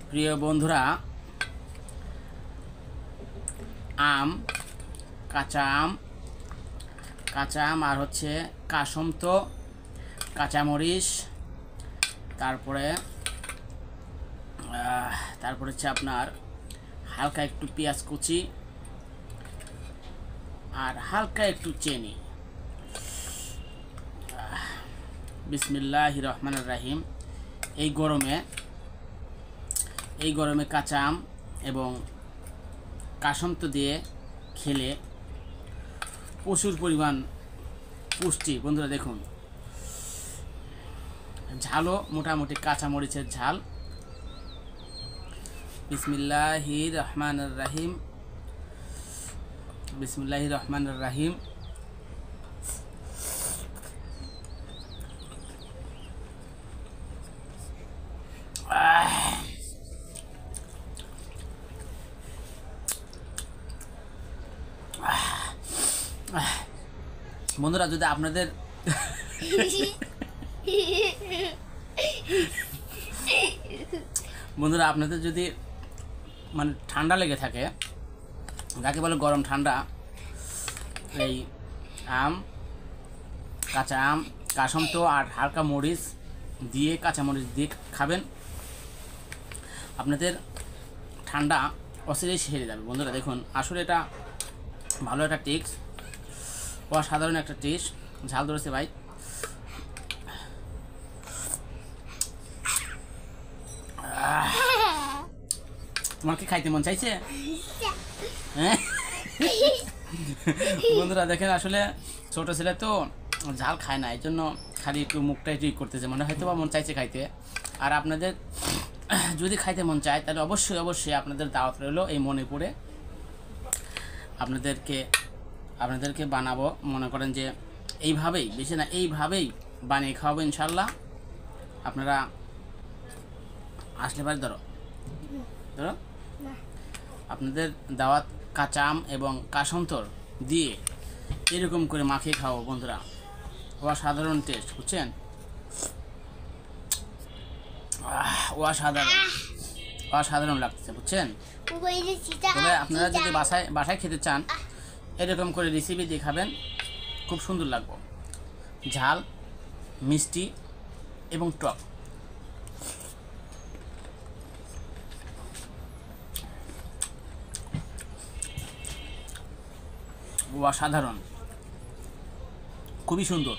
প্রিয় বন্ধুরা, আম, কাঁচা আম আর হচ্ছে কাসন্ত, কাঁচামরিচ, তারপরে হচ্ছে আপনার হালকা একটু পেঁয়াজ কুচি আর হালকা একটু চিনি। বিসমিল্লাহির রহমানির রহিম। এই গরমে কাঁচা আম এবং কাসন্ত দিয়ে খেলে প্রচুর পরিমাণ পুষ্টি। বন্ধুরা দেখুন, ঝালও মোটামুটি কাঁচামরিচের ঝাল। বিসমিল্লাহির রহমানির রহিম। বিসমিল্লাহির রহমানির রহিম। বন্ধুরা, যদি আপনাদের যদি মানে ঠান্ডা লেগে থাকে, যাকে বলে গরম ঠান্ডা, এই আম, কাঁচা আম, কাসন্ত আর হালকা মরিচ দিয়ে, কাঁচামরিচ দিয়ে খাবেন, আপনাদের ঠান্ডা অচিরেই সেরে যাবে। বন্ধুরা দেখুন, আসলে এটা ভালো একটা টিপস, অসাধারণ একটা টিপস। ঝাল ধরেছে ভাই। তোমার কি খাইতে মন চাইছে? হ্যাঁ বন্ধুরা দেখেন, আসলে ছোট ছেলে তো ঝাল খায় না, এই জন্য খালি একটু মুখটা ঠিক করতেছে, মানে হয়তো বা মন চাইছে খাইতে। আর আপনাদের যদি খাইতে মন চায় তাহলে অবশ্যই আপনাদের দাওয়াত রইল এই মণিপুরে। আপনাদেরকে বানাবো, মনে করেন যে এইভাবেই, বেশি না এইভাবেই বানিয়ে খাওয়াবো ইনশাল্লাহ। আপনারা আসলে পারে ধরো আপনাদের দাওয়াত কাঁচা আম এবং কাসন্তর দিয়ে এরকম করে মাখিয়ে খাওয়াবো বন্ধুরা। অসাধারণ টেস্ট, বুঝছেন? অসাধারণ লাগছে, বুঝছেন? তবে আপনারা যদি বাসায় খেতে চান, এরকম করে রেসিপি দিয়ে খাবেন, খুব সুন্দর লাগবে। ঝাল, মিষ্টি এবং টক। অসাধারণ, খুবই সুন্দর।